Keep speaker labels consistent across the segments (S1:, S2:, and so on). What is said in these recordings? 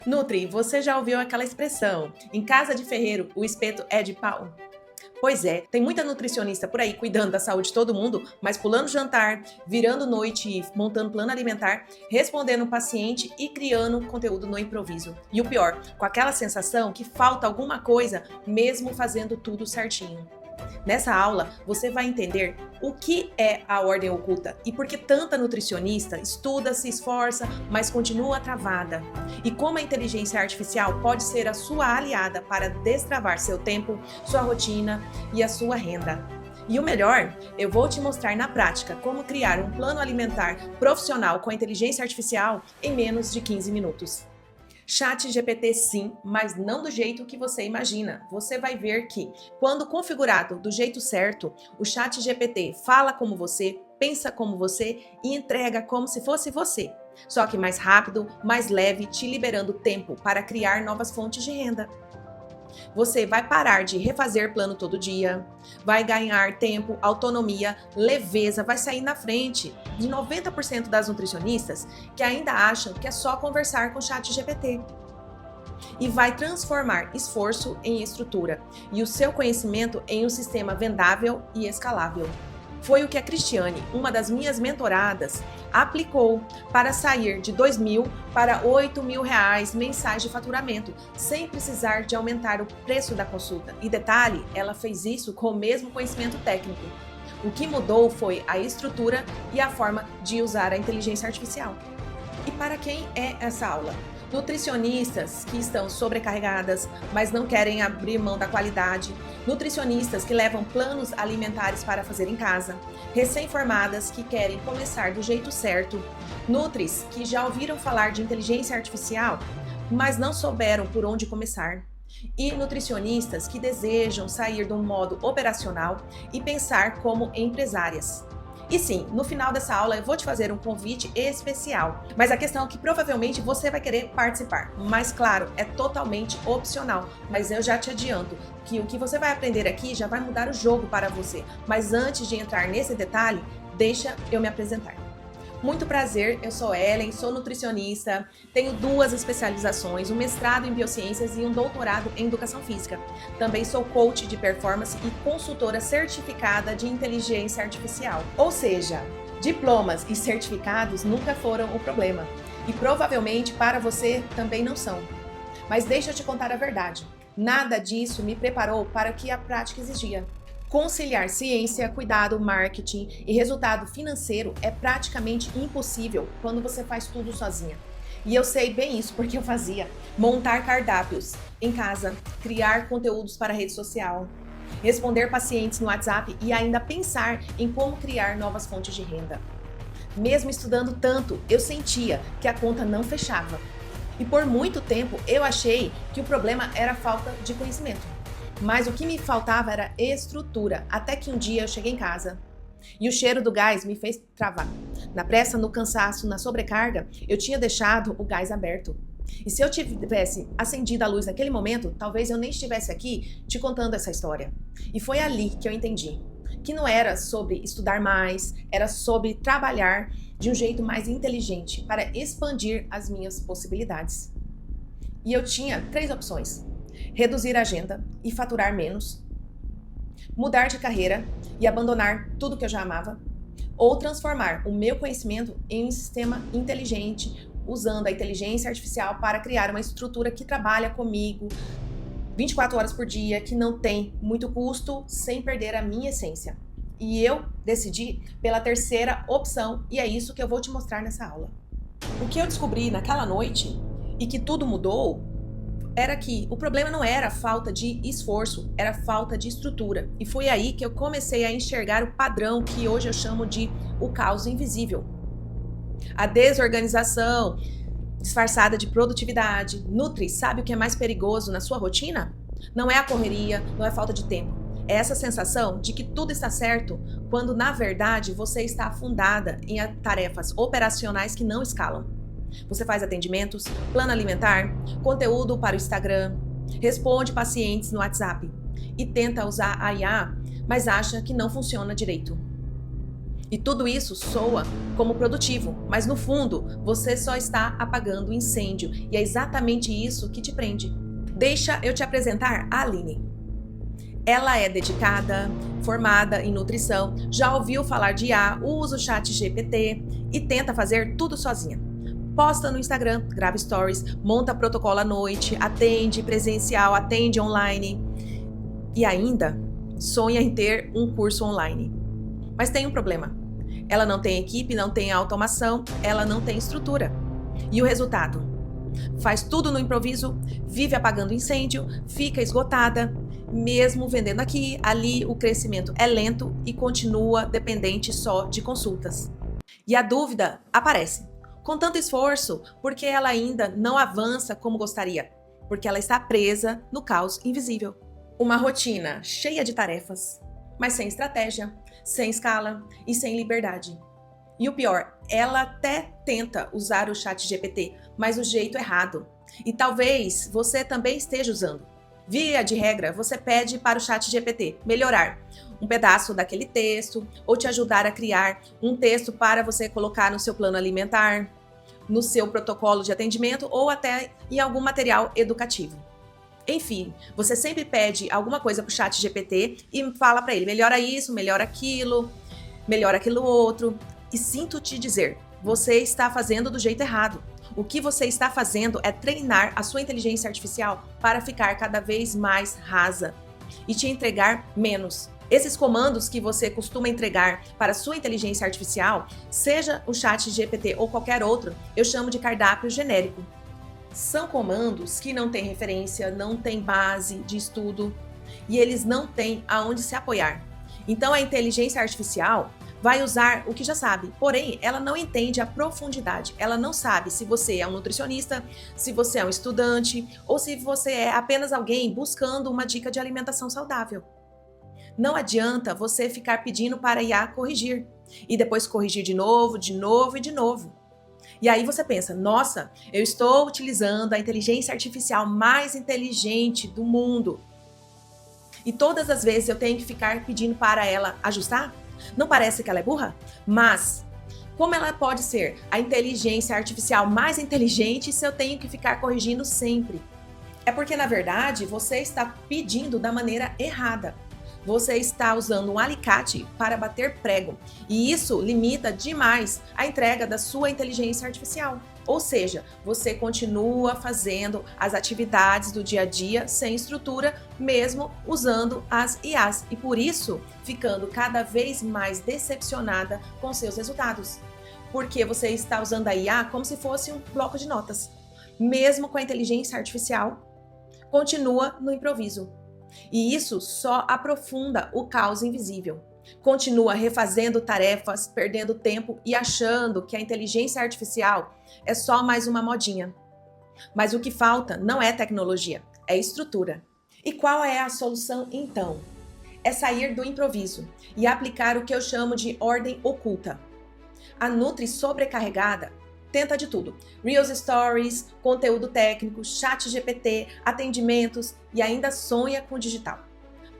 S1: Nutri, você já ouviu aquela expressão? Em casa de ferreiro, o espeto é de pau? Pois é, tem muita nutricionista por aí cuidando da saúde de todo mundo, mas pulando jantar, virando noite e montando plano alimentar, respondendo o paciente e criando conteúdo no improviso. E o pior, com aquela sensação que falta alguma coisa, mesmo fazendo tudo certinho. Nessa aula, você vai entender o que é a ordem oculta e por que tanta nutricionista estuda, se esforça, mas continua travada. E como a inteligência artificial pode ser a sua aliada para destravar seu tempo, sua rotina e a sua renda. E o melhor, eu vou te mostrar na prática como criar um plano alimentar profissional com a inteligência artificial em menos de 15 minutos. ChatGPT sim, mas não do jeito que você imagina. Você vai ver que, quando configurado do jeito certo, o ChatGPT fala como você, pensa como você e entrega como se fosse você. Só que mais rápido, mais leve, te liberando tempo para criar novas fontes de renda. Você vai parar de refazer plano todo dia, vai ganhar tempo, autonomia, leveza, vai sair na frente de 90% das nutricionistas que ainda acham que é só conversar com o ChatGPT. E vai transformar esforço em estrutura e o seu conhecimento em um sistema vendável e escalável. Foi o que a Cristiane, uma das minhas mentoradas, aplicou para sair de R$ 2.000 para R$ 8.000 mensais de faturamento, sem precisar de aumentar o preço da consulta. E detalhe, ela fez isso com o mesmo conhecimento técnico. O que mudou foi a estrutura e a forma de usar a inteligência artificial. E para quem é essa aula? Nutricionistas que estão sobrecarregadas, mas não querem abrir mão da qualidade. Nutricionistas que levam planos alimentares para fazer em casa. Recém-formadas que querem começar do jeito certo. Nutris que já ouviram falar de inteligência artificial, mas não souberam por onde começar. E nutricionistas que desejam sair do modo operacional e pensar como empresárias. E sim, no final dessa aula eu vou te fazer um convite especial, mas a questão é que provavelmente você vai querer participar, mas claro, é totalmente opcional, mas eu já te adianto que o que você vai aprender aqui já vai mudar o jogo para você, mas antes de entrar nesse detalhe, deixa eu me apresentar. Muito prazer, eu sou Ellen, sou nutricionista, tenho 2 especializações, um mestrado em biociências e um doutorado em educação física. Também sou coach de performance e consultora certificada de inteligência artificial. Ou seja, diplomas e certificados nunca foram o problema. E provavelmente para você também não são. Mas deixa eu te contar a verdade. Nada disso me preparou para o que a prática exigia. Conciliar ciência, cuidado, marketing e resultado financeiro é praticamente impossível quando você faz tudo sozinha. E eu sei bem isso porque eu fazia. Montar cardápios em casa, criar conteúdos para a rede social, responder pacientes no WhatsApp e ainda pensar em como criar novas fontes de renda. Mesmo estudando tanto, eu sentia que a conta não fechava. E por muito tempo eu achei que o problema era a falta de conhecimento. Mas o que me faltava era estrutura, até que um dia eu cheguei em casa e o cheiro do gás me fez travar. Na pressa, no cansaço, na sobrecarga, eu tinha deixado o gás aberto. E se eu tivesse acendido a luz naquele momento, talvez eu nem estivesse aqui te contando essa história. E foi ali que eu entendi que não era sobre estudar mais, era sobre trabalhar de um jeito mais inteligente para expandir as minhas possibilidades. E eu tinha 3 opções: reduzir a agenda e faturar menos, mudar de carreira e abandonar tudo que eu já amava, ou transformar o meu conhecimento em um sistema inteligente, usando a inteligência artificial para criar uma estrutura que trabalha comigo 24 horas por dia, que não tem muito custo, sem perder a minha essência. E eu decidi pela terceira opção, e é isso que eu vou te mostrar nessa aula. O que eu descobri naquela noite, e que tudo mudou, era que o problema não era a falta de esforço, era a falta de estrutura. E foi aí que eu comecei a enxergar o padrão que hoje eu chamo de o caos invisível. A desorganização disfarçada de produtividade. Nutri, sabe o que é mais perigoso na sua rotina? Não é a correria, não é a falta de tempo. É essa sensação de que tudo está certo, quando na verdade você está afundada em tarefas operacionais que não escalam. Você faz atendimentos, plano alimentar, conteúdo para o Instagram, responde pacientes no WhatsApp e tenta usar a IA, mas acha que não funciona direito. E tudo isso soa como produtivo, mas no fundo você só está apagando o incêndio e é exatamente isso que te prende. Deixa eu te apresentar a Aline. Ela é dedicada, formada em nutrição, já ouviu falar de IA, usa o ChatGPT e tenta fazer tudo sozinha. Posta no Instagram, grava stories, monta protocolo à noite, atende presencial, atende online e ainda sonha em ter um curso online. Mas tem um problema. Ela não tem equipe, não tem automação, ela não tem estrutura. E o resultado? Faz tudo no improviso, vive apagando incêndio, fica esgotada, mesmo vendendo aqui, ali, o crescimento é lento e continua dependente só de consultas. E a dúvida aparece. Com tanto esforço, porque ela ainda não avança como gostaria? Porque ela está presa no caos invisível. Uma rotina cheia de tarefas, mas sem estratégia, sem escala e sem liberdade. E o pior, ela até tenta usar o ChatGPT, mas do jeito errado. E talvez você também esteja usando. Via de regra, você pede para o ChatGPT melhorar um pedaço daquele texto ou te ajudar a criar um texto para você colocar no seu plano alimentar, no seu protocolo de atendimento ou até em algum material educativo. Enfim, você sempre pede alguma coisa para o ChatGPT e fala para ele, melhora isso, melhora aquilo outro. E sinto te dizer, você está fazendo do jeito errado. O que você está fazendo é treinar a sua inteligência artificial para ficar cada vez mais rasa e te entregar menos. Esses comandos que você costuma entregar para a sua inteligência artificial, seja o ChatGPT ou qualquer outro, eu chamo de cardápio genérico. São comandos que não têm referência, não têm base de estudo e eles não têm aonde se apoiar. Então a inteligência artificial vai usar o que já sabe, porém ela não entende a profundidade. Ela não sabe se você é um nutricionista, se você é um estudante ou se você é apenas alguém buscando uma dica de alimentação saudável. Não adianta você ficar pedindo para a IA corrigir e depois corrigir de novo e de novo. E aí você pensa, nossa, eu estou utilizando a inteligência artificial mais inteligente do mundo. E todas as vezes eu tenho que ficar pedindo para ela ajustar? Não parece que ela é burra? Mas como ela pode ser a inteligência artificial mais inteligente se eu tenho que ficar corrigindo sempre? É porque, na verdade, você está pedindo da maneira errada. Você está usando um alicate para bater prego. E isso limita demais a entrega da sua inteligência artificial. Ou seja, você continua fazendo as atividades do dia a dia sem estrutura, mesmo usando as IAs. E por isso, ficando cada vez mais decepcionada com seus resultados. Porque você está usando a IA como se fosse um bloco de notas. Mesmo com a inteligência artificial, continua no improviso. E isso só aprofunda o caos invisível. Continua refazendo tarefas, perdendo tempo e achando que a inteligência artificial é só mais uma modinha. Mas o que falta não é tecnologia, é estrutura. E qual é a solução então? É sair do improviso e aplicar o que eu chamo de ordem oculta. A Nutri sobrecarregada tenta de tudo. Reels Stories, conteúdo técnico, ChatGPT, atendimentos e ainda sonha com o digital.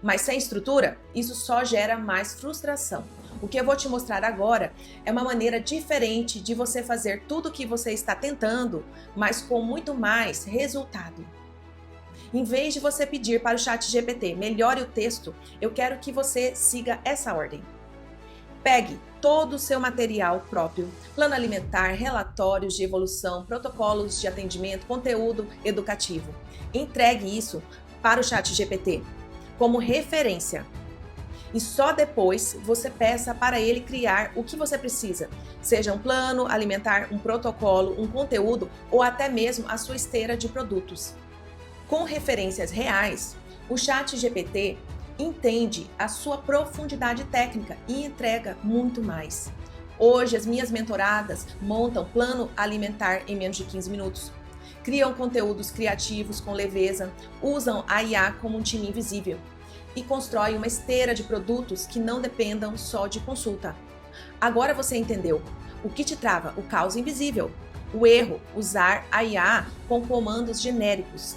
S1: Mas sem estrutura, isso só gera mais frustração. O que eu vou te mostrar agora é uma maneira diferente de você fazer tudo o que você está tentando, mas com muito mais resultado. Em vez de você pedir para o ChatGPT melhore o texto, eu quero que você siga essa ordem. Pegue todo o seu material próprio, plano alimentar, relatórios de evolução, protocolos de atendimento, conteúdo educativo. Entregue isso para o ChatGPT como referência. E só depois você peça para ele criar o que você precisa, seja um plano alimentar, um protocolo, um conteúdo ou até mesmo a sua esteira de produtos. Com referências reais, o ChatGPT entende a sua profundidade técnica e entrega muito mais. Hoje, as minhas mentoradas montam plano alimentar em menos de 15 minutos, criam conteúdos criativos com leveza, usam a IA como um time invisível e constroem uma esteira de produtos que não dependam só de consulta. Agora você entendeu o que te trava, o caos invisível, o erro, usar a IA com comandos genéricos.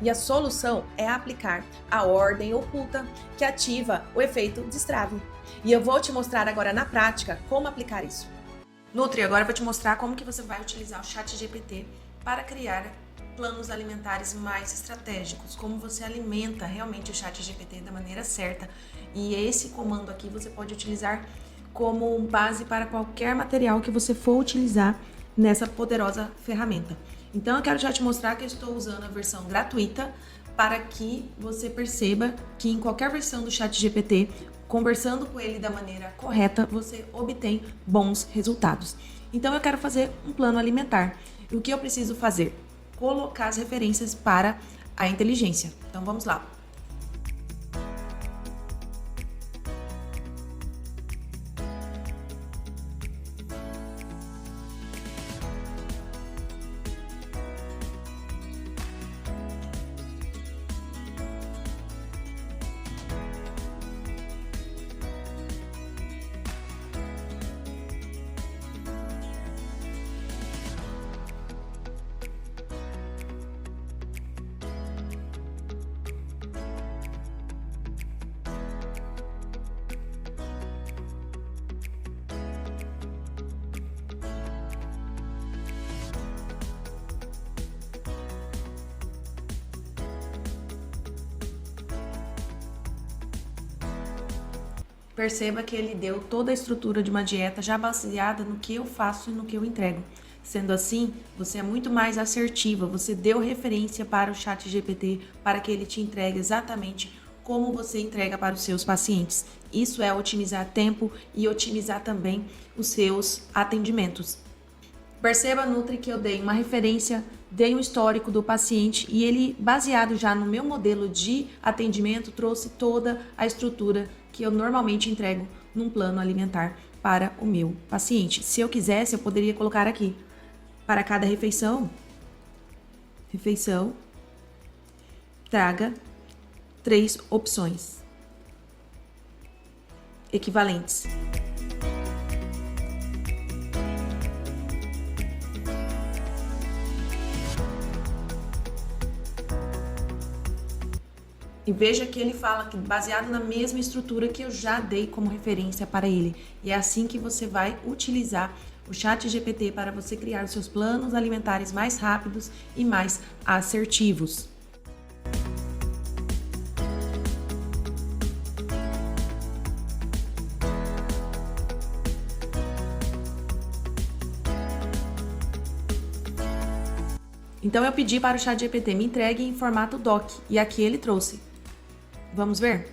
S1: E a solução é aplicar a ordem oculta que ativa o efeito destrave. E eu vou te mostrar agora na prática como aplicar isso. Nutri, agora eu vou te mostrar como que você vai utilizar o ChatGPT para criar planos alimentares mais estratégicos, como você alimenta realmente o ChatGPT da maneira certa. E esse comando aqui você pode utilizar como base para qualquer material que você for utilizar nessa poderosa ferramenta. Então eu quero já te mostrar que eu estou usando a versão gratuita para que você perceba que em qualquer versão do ChatGPT, conversando com ele da maneira correta, você obtém bons resultados. Então eu quero fazer um plano alimentar. E o que eu preciso fazer? Colocar as referências para a inteligência. Então vamos lá. Perceba que ele deu toda a estrutura de uma dieta já baseada no que eu faço e no que eu entrego. Sendo assim, você é muito mais assertiva, você deu referência para o ChatGPT para que ele te entregue exatamente como você entrega para os seus pacientes. Isso é otimizar tempo e otimizar também os seus atendimentos. Perceba, Nutri, que eu dei uma referência, dei um histórico do paciente e ele, baseado já no meu modelo de atendimento, trouxe toda a estrutura que eu normalmente entrego num plano alimentar para o meu paciente. Se eu quisesse, eu poderia colocar aqui, para cada refeição, traga 3 opções equivalentes. E veja que ele fala que baseado na mesma estrutura que eu já dei como referência para ele. E é assim que você vai utilizar o ChatGPT para você criar os seus planos alimentares mais rápidos e mais assertivos. Então eu pedi para o ChatGPT me entregue em formato doc e aqui ele trouxe. Vamos ver?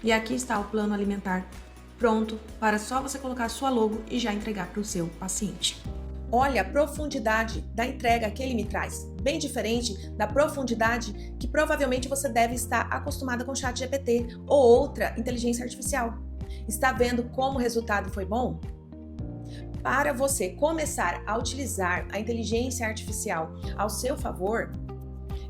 S1: E aqui está o plano alimentar pronto para só você colocar a sua logo e já entregar para o seu paciente. Olha a profundidade da entrega que ele me traz, bem diferente da profundidade que provavelmente você deve estar acostumada com o ChatGPT ou outra inteligência artificial. Está vendo como o resultado foi bom? Para você começar a utilizar a inteligência artificial ao seu favor,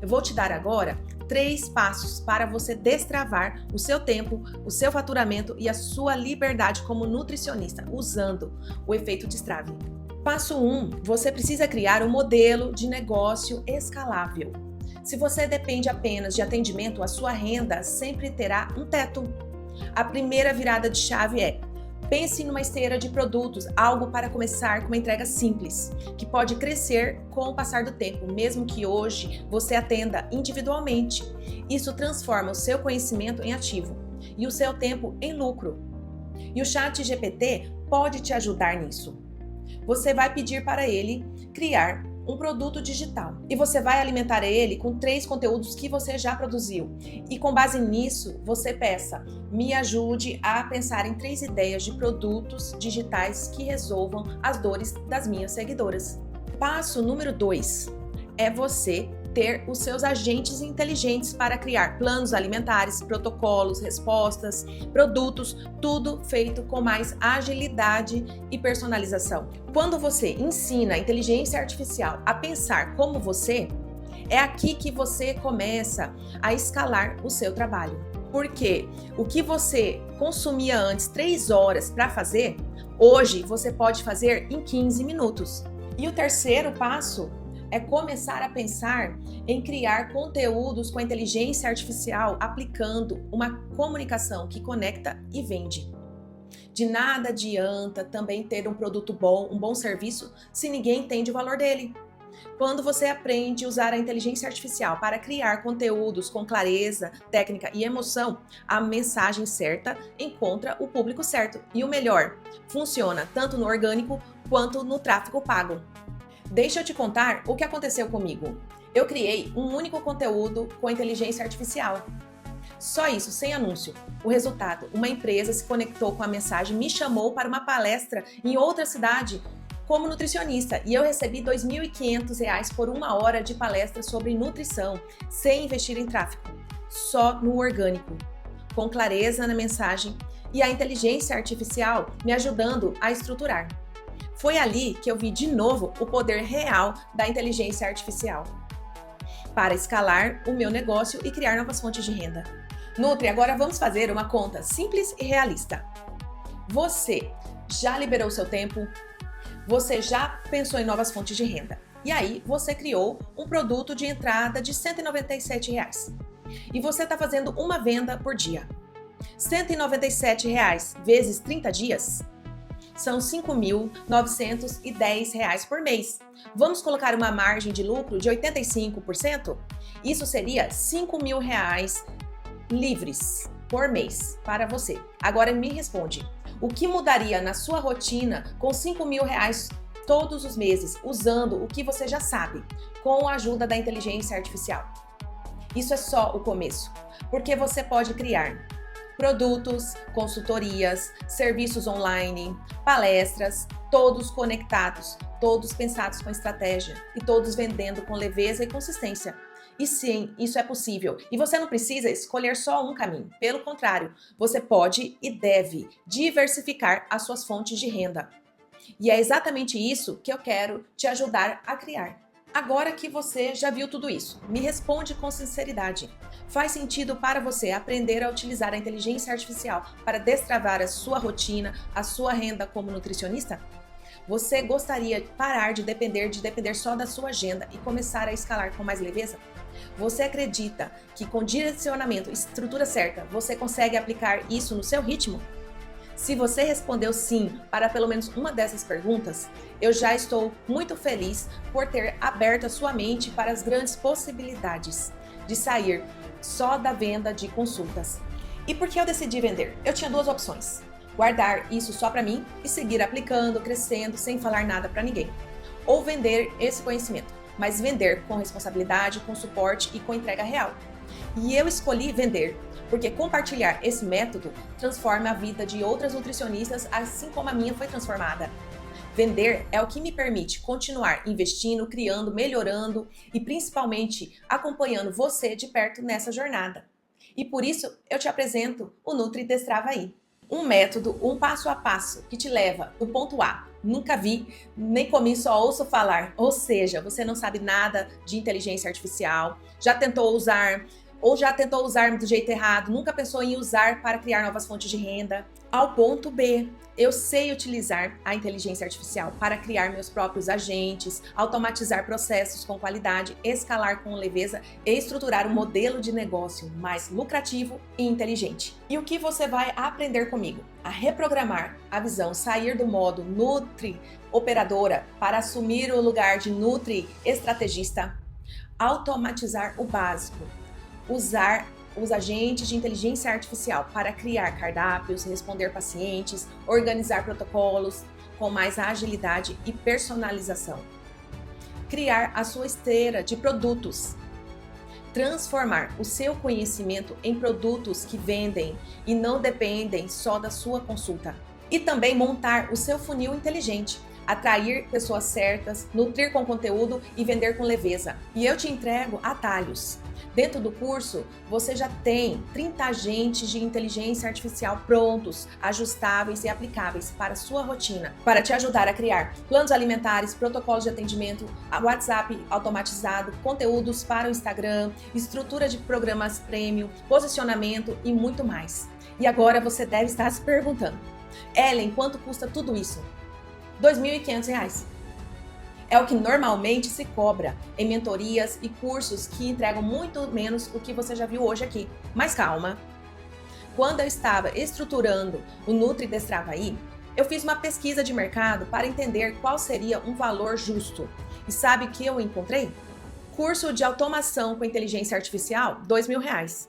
S1: eu vou te dar agora 3 passos para você destravar o seu tempo, o seu faturamento e a sua liberdade como nutricionista, usando o efeito destrave. Passo 1, você precisa criar um modelo de negócio escalável. Se você depende apenas de atendimento, a sua renda sempre terá um teto. A primeira virada de chave é: pense numa esteira de produtos, algo para começar com uma entrega simples, que pode crescer com o passar do tempo, mesmo que hoje você atenda individualmente. Isso transforma o seu conhecimento em ativo e o seu tempo em lucro. E o ChatGPT pode te ajudar nisso. Você vai pedir para ele criar um produto digital e você vai alimentar ele com 3 conteúdos que você já produziu. E com base nisso, você peça: me ajude a pensar em 3 ideias de produtos digitais que resolvam as dores das minhas seguidoras. Passo número 2 é você ter os seus agentes inteligentes para criar planos alimentares, protocolos, respostas, produtos, tudo feito com mais agilidade e personalização. Quando você ensina a inteligência artificial a pensar como você, é aqui que você começa a escalar o seu trabalho. Porque o que você consumia antes 3 horas para fazer, hoje você pode fazer em 15 minutos. E o terceiro passo é começar a pensar em criar conteúdos com a inteligência artificial aplicando uma comunicação que conecta e vende. De nada adianta também ter um produto bom, um bom serviço, se ninguém entende o valor dele. Quando você aprende a usar a inteligência artificial para criar conteúdos com clareza, técnica e emoção, a mensagem certa encontra o público certo. E o melhor, funciona tanto no orgânico quanto no tráfego pago. Deixa eu te contar o que aconteceu comigo. Eu criei um único conteúdo com inteligência artificial. Só isso, sem anúncio. O resultado, uma empresa se conectou com a mensagem, me chamou para uma palestra em outra cidade como nutricionista e eu recebi R$ 2.500 por 1 hora de palestra sobre nutrição, sem investir em tráfego, só no orgânico, com clareza na mensagem e a inteligência artificial me ajudando a estruturar. Foi ali que eu vi de novo o poder real da inteligência artificial para escalar o meu negócio e criar novas fontes de renda. Nutri, agora vamos fazer uma conta simples e realista. Você já liberou seu tempo? Você já pensou em novas fontes de renda? E aí você criou um produto de entrada de R$ 197. E você está fazendo uma venda por dia. R$ 197 vezes 30 dias? São R$ 5.910 por mês. Vamos colocar uma margem de lucro de 85%? Isso seria R$ 5.000 livres por mês para você. Agora me responde, o que mudaria na sua rotina com R$ 5.000 todos os meses, usando o que você já sabe, com a ajuda da inteligência artificial? Isso é só o começo, porque você pode criar produtos, consultorias, serviços online, palestras, todos conectados, todos pensados com estratégia e todos vendendo com leveza e consistência. E sim, isso é possível. E você não precisa escolher só um caminho. Pelo contrário, você pode e deve diversificar as suas fontes de renda. E é exatamente isso que eu quero te ajudar a criar. Agora que você já viu tudo isso, me responde com sinceridade. Faz sentido para você aprender a utilizar a inteligência artificial para destravar a sua rotina, a sua renda como nutricionista? Você gostaria de parar de depender só da sua agenda e começar a escalar com mais leveza? Você acredita que com direcionamento e estrutura certa, você consegue aplicar isso no seu ritmo? Se você respondeu sim para pelo menos uma dessas perguntas, eu já estou muito feliz por ter aberto a sua mente para as grandes possibilidades de sair só da venda de consultas. E por que eu decidi vender? Eu tinha duas opções: guardar isso só para mim e seguir aplicando, crescendo, sem falar nada para ninguém. Ou vender esse conhecimento, mas vender com responsabilidade, com suporte e com entrega real. E eu escolhi vender, porque compartilhar esse método transforma a vida de outras nutricionistas, assim como a minha foi transformada. Vender é o que me permite continuar investindo, criando, melhorando e principalmente acompanhando você de perto nessa jornada. E por isso eu te apresento o Nutri Destrava Aí. Um método, um passo a passo que te leva do ponto A. Nunca vi, nem comi, só ouço falar. Ou seja, você não sabe nada de inteligência artificial, já tentou usar ou já tentou usar do jeito errado, nunca pensou em usar para criar novas fontes de renda. Ao ponto B, eu sei utilizar a inteligência artificial para criar meus próprios agentes, automatizar processos com qualidade, escalar com leveza e estruturar um modelo de negócio mais lucrativo e inteligente. E o que você vai aprender comigo? A reprogramar a visão, sair do modo Nutri operadora para assumir o lugar de Nutri estrategista, automatizar o básico, usar os agentes de inteligência artificial para criar cardápios, responder pacientes, organizar protocolos com mais agilidade e personalização. Criar a sua esteira de produtos. Transformar o seu conhecimento em produtos que vendem e não dependem só da sua consulta. E também montar o seu funil inteligente. Atrair pessoas certas, nutrir com conteúdo e vender com leveza. E eu te entrego atalhos. Dentro do curso, você já tem 30 agentes de inteligência artificial prontos, ajustáveis e aplicáveis para a sua rotina, para te ajudar a criar planos alimentares, protocolos de atendimento, WhatsApp automatizado, conteúdos para o Instagram, estrutura de programas premium, posicionamento e muito mais. E agora você deve estar se perguntando: Ellen, quanto custa tudo isso? R$ 2.500. É o que normalmente se cobra em mentorias e cursos que entregam muito menos o que você já viu hoje aqui. Mas calma! Quando eu estava estruturando o Nutri Destravaí, eu fiz uma pesquisa de mercado para entender qual seria um valor justo. E sabe o que eu encontrei? Curso de automação com inteligência artificial, R$ 2.000.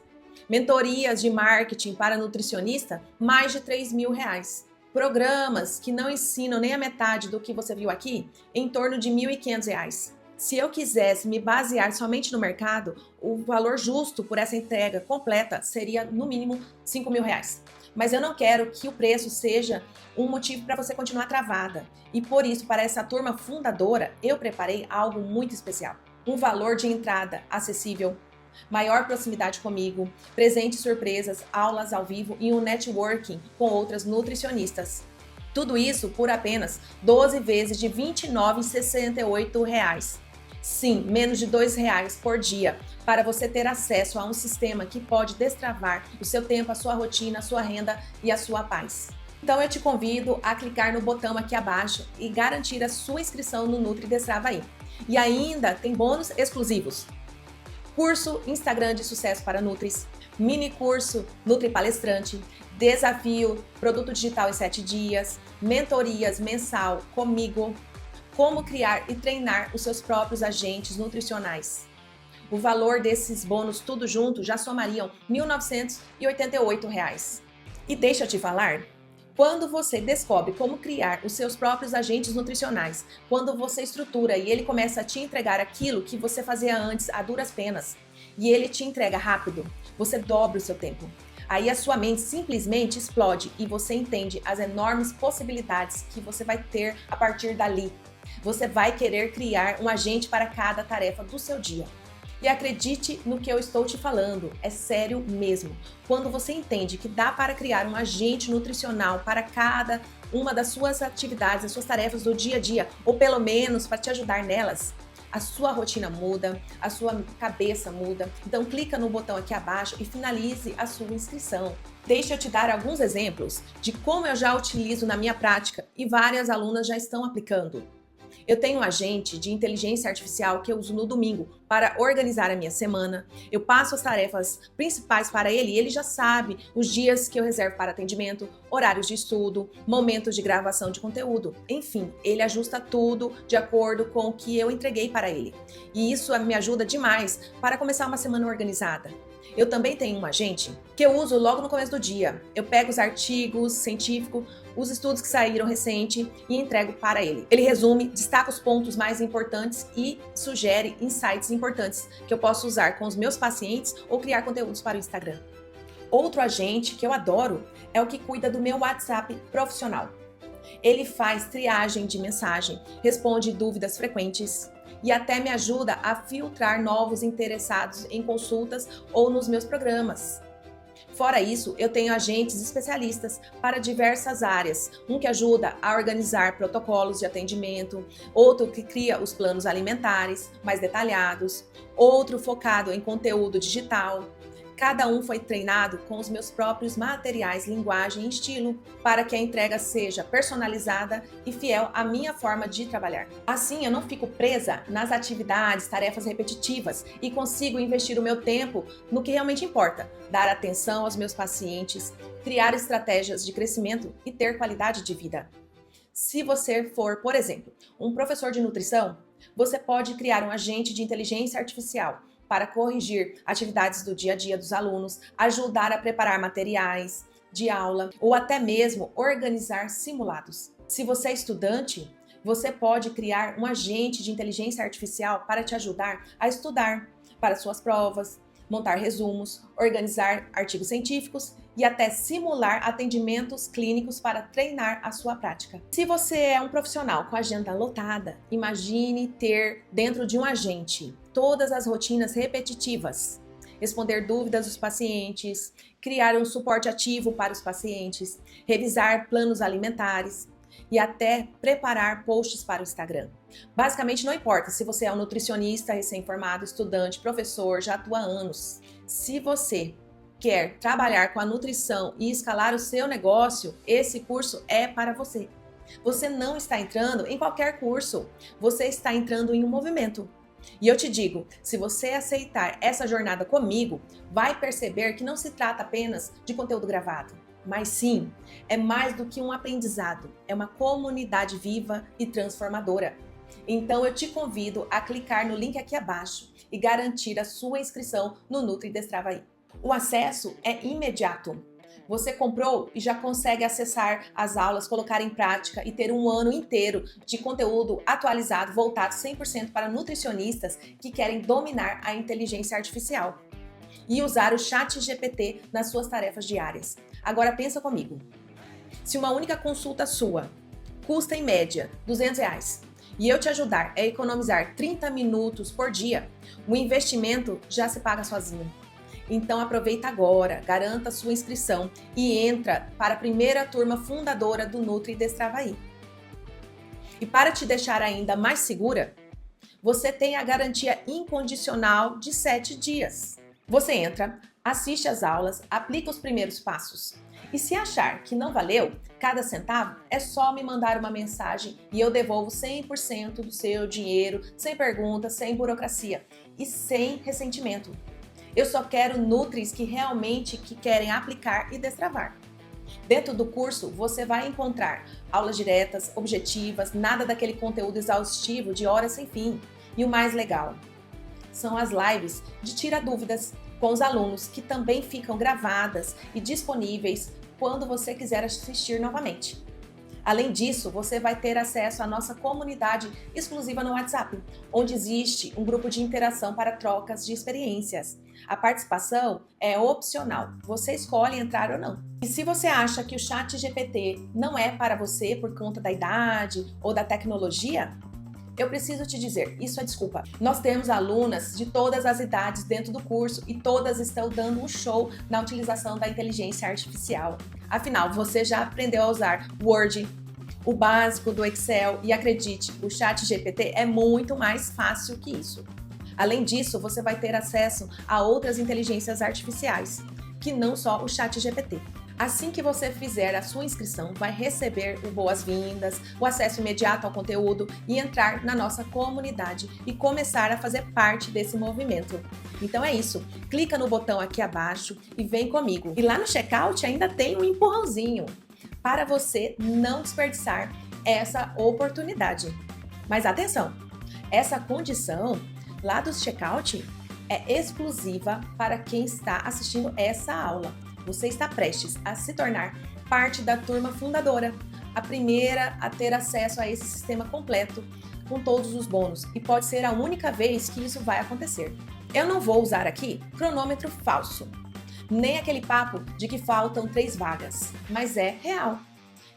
S1: Mentorias de marketing para nutricionista, mais de R$ 3.000. Programas que não ensinam nem a metade do que você viu aqui, em torno de R$ 1.500. Se eu quisesse me basear somente no mercado, o valor justo por essa entrega completa seria, no mínimo, R$ 5.000. Mas eu não quero que o preço seja um motivo para você continuar travada. E por isso, para essa turma fundadora, eu preparei algo muito especial. Um valor de entrada acessível, maior proximidade comigo, presentes surpresas, aulas ao vivo e um networking com outras nutricionistas. Tudo isso por apenas 12 vezes de R$ 29,68. Sim, menos de R$ 2 por dia, para você ter acesso a um sistema que pode destravar o seu tempo, a sua rotina, a sua renda e a sua paz. Então eu te convido a clicar no botão aqui abaixo e garantir a sua inscrição no Nutri Destravaí. E ainda tem bônus exclusivos. Curso Instagram de sucesso para Nutris, mini curso Nutri Palestrante, desafio Produto Digital em 7 dias, mentorias mensal comigo, como criar e treinar os seus próprios agentes nutricionais. O valor desses bônus tudo junto já somariam R$ 1.988. E deixa eu te falar, quando você descobre como criar os seus próprios agentes nutricionais, quando você estrutura e ele começa a te entregar aquilo que você fazia antes a duras penas, e ele te entrega rápido, você dobra o seu tempo. Aí a sua mente simplesmente explode e você entende as enormes possibilidades que você vai ter a partir dali. Você vai querer criar um agente para cada tarefa do seu dia. E acredite no que eu estou te falando, é sério mesmo. Quando você entende que dá para criar um agente nutricional para cada uma das suas atividades, das suas tarefas do dia a dia, ou pelo menos para te ajudar nelas, a sua rotina muda, a sua cabeça muda. Então clica no botão aqui abaixo e finalize a sua inscrição. Deixa eu te dar alguns exemplos de como eu já utilizo na minha prática e várias alunas já estão aplicando. Eu tenho um agente de inteligência artificial que eu uso no domingo para organizar a minha semana. Eu passo as tarefas principais para ele e ele já sabe os dias que eu reservo para atendimento, horários de estudo, momentos de gravação de conteúdo. Enfim, ele ajusta tudo de acordo com o que eu entreguei para ele. E isso me ajuda demais para começar uma semana organizada. Eu também tenho um agente que eu uso logo no começo do dia. Eu pego os artigos científicos, os estudos que saíram recente e entrego para ele. Ele resume, destaca os pontos mais importantes e sugere insights importantes que eu posso usar com os meus pacientes ou criar conteúdos para o Instagram. Outro agente que eu adoro é o que cuida do meu WhatsApp profissional. Ele faz triagem de mensagem, responde dúvidas frequentes e até me ajuda a filtrar novos interessados em consultas ou nos meus programas. Fora isso, eu tenho agentes especialistas para diversas áreas. Um que ajuda a organizar protocolos de atendimento, outro que cria os planos alimentares mais detalhados, outro focado em conteúdo digital. Cada um foi treinado com os meus próprios materiais, linguagem e estilo, para que a entrega seja personalizada e fiel à minha forma de trabalhar. Assim, eu não fico presa nas atividades, tarefas repetitivas e consigo investir o meu tempo no que realmente importa, dar atenção aos meus pacientes, criar estratégias de crescimento e ter qualidade de vida. Se você for, por exemplo, um professor de nutrição, você pode criar um agente de inteligência artificial para corrigir atividades do dia a dia dos alunos, ajudar a preparar materiais de aula ou até mesmo organizar simulados. Se você é estudante, você pode criar um agente de inteligência artificial para te ajudar a estudar para suas provas, montar resumos, organizar artigos científicos e até simular atendimentos clínicos para treinar a sua prática. Se você é um profissional com agenda lotada, imagine ter dentro de um agente todas as rotinas repetitivas, responder dúvidas dos pacientes, criar um suporte ativo para os pacientes, revisar planos alimentares e até preparar posts para o Instagram. Basicamente, não importa se você é um nutricionista recém-formado, estudante, professor, já atua há anos. Se você quer trabalhar com a nutrição e escalar o seu negócio, esse curso é para você. Você não está entrando em qualquer curso, você está entrando em um movimento. E eu te digo, se você aceitar essa jornada comigo, vai perceber que não se trata apenas de conteúdo gravado, mas sim, é mais do que um aprendizado, é uma comunidade viva e transformadora. Então eu te convido a clicar no link aqui abaixo e garantir a sua inscrição no Nutri Destrava-aí. O acesso é imediato. Você comprou e já consegue acessar as aulas, colocar em prática e ter um ano inteiro de conteúdo atualizado, voltado 100% para nutricionistas que querem dominar a inteligência artificial e usar o ChatGPT nas suas tarefas diárias. Agora pensa comigo, se uma única consulta sua custa em média R$200 e eu te ajudar a economizar 30 minutos por dia, o investimento já se paga sozinho. Então aproveita agora, garanta sua inscrição e entra para a primeira turma fundadora do Nutri Destrava-aí. E para te deixar ainda mais segura, você tem a garantia incondicional de 7 dias. Você entra, assiste às aulas, aplica os primeiros passos. E se achar que não valeu cada centavo, é só me mandar uma mensagem e eu devolvo 100% do seu dinheiro, sem perguntas, sem burocracia e sem ressentimento. Eu só quero Nutris que realmente querem aplicar e destravar. Dentro do curso, você vai encontrar aulas diretas, objetivas, nada daquele conteúdo exaustivo de horas sem fim. E o mais legal, são as lives de Tira Dúvidas com os alunos, que também ficam gravadas e disponíveis quando você quiser assistir novamente. Além disso, você vai ter acesso à nossa comunidade exclusiva no WhatsApp, onde existe um grupo de interação para trocas de experiências. A participação é opcional, você escolhe entrar ou não. E se você acha que o ChatGPT não é para você por conta da idade ou da tecnologia, eu preciso te dizer, isso é desculpa. Nós temos alunas de todas as idades dentro do curso e todas estão dando um show na utilização da inteligência artificial. Afinal, você já aprendeu a usar Word, o básico do Excel e acredite, o ChatGPT é muito mais fácil que isso. Além disso, você vai ter acesso a outras inteligências artificiais, que não só o ChatGPT. Assim que você fizer a sua inscrição, vai receber o boas-vindas, o acesso imediato ao conteúdo e entrar na nossa comunidade e começar a fazer parte desse movimento. Então é isso, clica no botão aqui abaixo e vem comigo. E lá no checkout ainda tem um empurrãozinho para você não desperdiçar essa oportunidade. Mas atenção, essa condição lá do checkout é exclusiva para quem está assistindo essa aula. Você está prestes a se tornar parte da turma fundadora, a primeira a ter acesso a esse sistema completo com todos os bônus, e pode ser a única vez que isso vai acontecer. Eu não vou usar aqui cronômetro falso, nem aquele papo de que faltam 3 vagas, mas é real.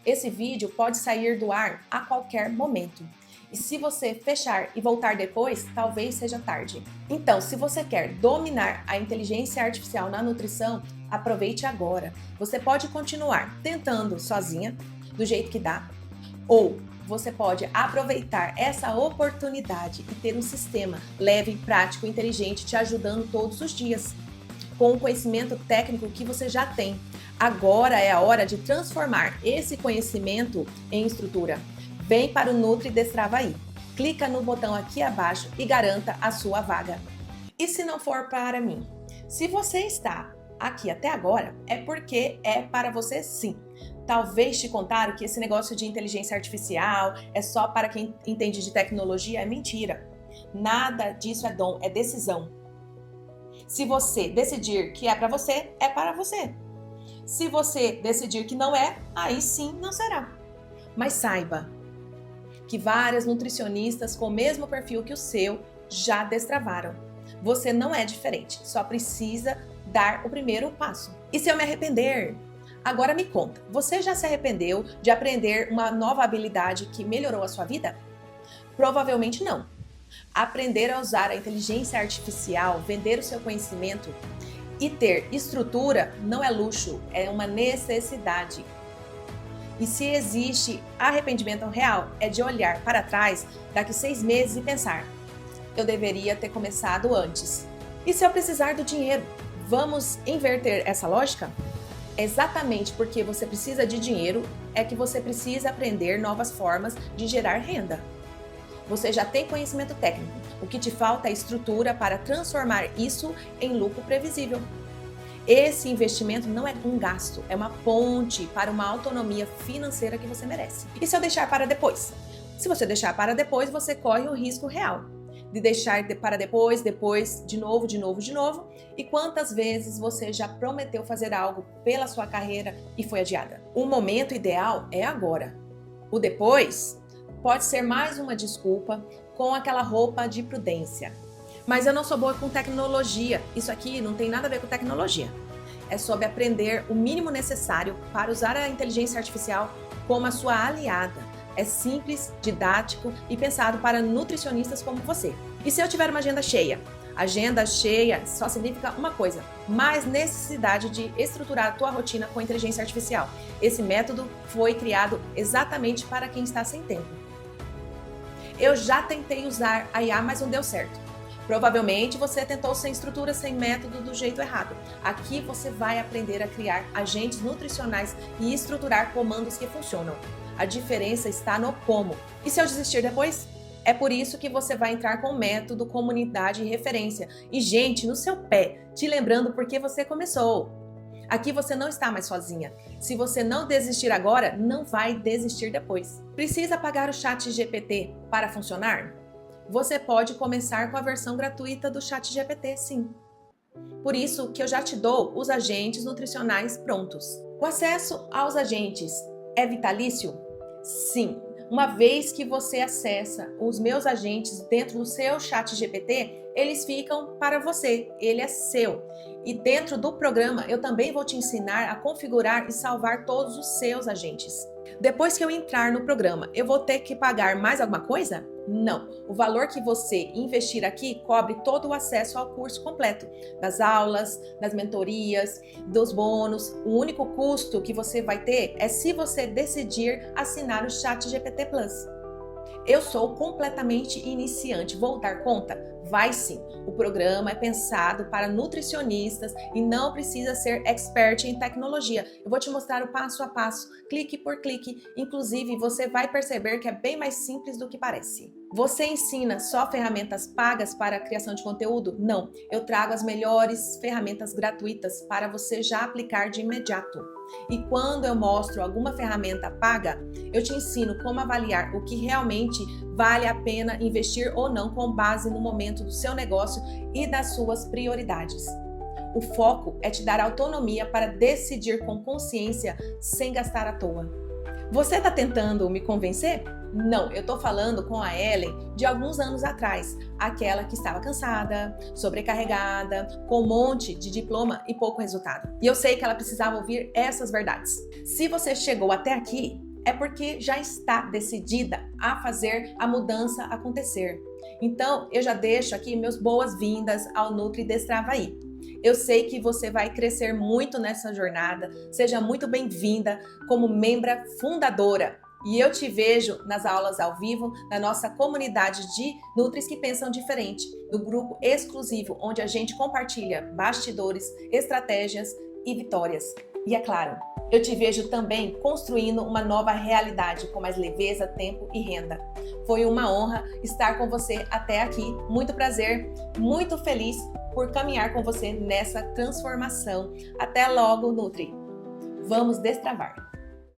S1: Esse vídeo pode sair do ar a qualquer momento. E se você fechar e voltar depois, talvez seja tarde. Então, se você quer dominar a inteligência artificial na nutrição, aproveite agora. Você pode continuar tentando sozinha, do jeito que dá, ou você pode aproveitar essa oportunidade e ter um sistema leve, prático, inteligente, te ajudando todos os dias, com o conhecimento técnico que você já tem. Agora é a hora de transformar esse conhecimento em estrutura. Vem para o Nutri Destrava-aí. Clica no botão aqui abaixo e garanta a sua vaga. E se não for para mim? Se você está aqui até agora, é porque é para você sim. Talvez te contaram que esse negócio de inteligência artificial é só para quem entende de tecnologia, é mentira. Nada disso é dom, é decisão. Se você decidir que é para você, é para você. Se você decidir que não é, aí sim não será. Mas saiba que várias nutricionistas com o mesmo perfil que o seu já destravaram. Você não é diferente, só precisa dar o primeiro passo. E se eu me arrepender? Agora me conta, você já se arrependeu de aprender uma nova habilidade que melhorou a sua vida? Provavelmente não. Aprender a usar a inteligência artificial, vender o seu conhecimento e ter estrutura não é luxo, é uma necessidade. E se existe arrependimento real, é de olhar para trás daqui 6 meses e pensar: eu deveria ter começado antes. E se eu precisar do dinheiro? Vamos inverter essa lógica? Exatamente porque você precisa de dinheiro é que você precisa aprender novas formas de gerar renda. Você já tem conhecimento técnico, o que te falta é estrutura para transformar isso em lucro previsível. Esse investimento não é um gasto, é uma ponte para uma autonomia financeira que você merece. E se eu deixar para depois? Se você deixar para depois, você corre o risco real de deixar para depois, de novo. E quantas vezes você já prometeu fazer algo pela sua carreira e foi adiada? O momento ideal é agora. O depois pode ser mais uma desculpa com aquela roupa de prudência. Mas eu não sou boa com tecnologia. Isso aqui não tem nada a ver com tecnologia. É sobre aprender o mínimo necessário para usar a inteligência artificial como a sua aliada. É simples, didático e pensado para nutricionistas como você. E se eu tiver uma agenda cheia? Agenda cheia só significa uma coisa: mais necessidade de estruturar a tua rotina com inteligência artificial. Esse método foi criado exatamente para quem está sem tempo. Eu já tentei usar a IA, mas não deu certo. Provavelmente você tentou sem estrutura, sem método, do jeito errado. Aqui você vai aprender a criar agentes nutricionais e estruturar comandos que funcionam. A diferença está no como. E se eu desistir depois? É por isso que você vai entrar com método, comunidade e referência. E gente no seu pé, te lembrando por que você começou. Aqui você não está mais sozinha. Se você não desistir agora, não vai desistir depois. Precisa pagar o ChatGPT para funcionar? Você pode começar com a versão gratuita do ChatGPT, sim. Por isso que eu já te dou os agentes nutricionais prontos. O acesso aos agentes é vitalício? Sim. Uma vez que você acessa os meus agentes dentro do seu ChatGPT, eles ficam para você, ele é seu. E dentro do programa, eu também vou te ensinar a configurar e salvar todos os seus agentes. Depois que eu entrar no programa, eu vou ter que pagar mais alguma coisa? Não. O valor que você investir aqui cobre todo o acesso ao curso completo, das aulas, das mentorias, dos bônus. O único custo que você vai ter é se você decidir assinar o ChatGPT Plus. Eu sou completamente iniciante. Vou dar conta? Vai sim. O programa é pensado para nutricionistas e não precisa ser expert em tecnologia. Eu vou te mostrar o passo a passo, clique por clique. Inclusive, você vai perceber que é bem mais simples do que parece. Você ensina só ferramentas pagas para a criação de conteúdo? Não. Eu trago as melhores ferramentas gratuitas para você já aplicar de imediato. E quando eu mostro alguma ferramenta paga, eu te ensino como avaliar o que realmente vale a pena investir ou não com base no momento do seu negócio e das suas prioridades. O foco é te dar autonomia para decidir com consciência sem gastar à toa. Você está tentando me convencer? Não, eu tô falando com a Ellen de alguns anos atrás, aquela que estava cansada, sobrecarregada, com um monte de diploma e pouco resultado. E eu sei que ela precisava ouvir essas verdades. Se você chegou até aqui, é porque já está decidida a fazer a mudança acontecer. Então, eu já deixo aqui meus boas-vindas ao Nutri Destrava-I. Eu sei que você vai crescer muito nessa jornada. Seja muito bem-vinda como membra fundadora. E eu te vejo nas aulas ao vivo da nossa comunidade de Nutris que pensam diferente, do grupo exclusivo onde a gente compartilha bastidores, estratégias e vitórias. E é claro, eu te vejo também construindo uma nova realidade com mais leveza, tempo e renda. Foi uma honra estar com você até aqui. Muito prazer, muito feliz por caminhar com você nessa transformação. Até logo, Nutri. Vamos destravar.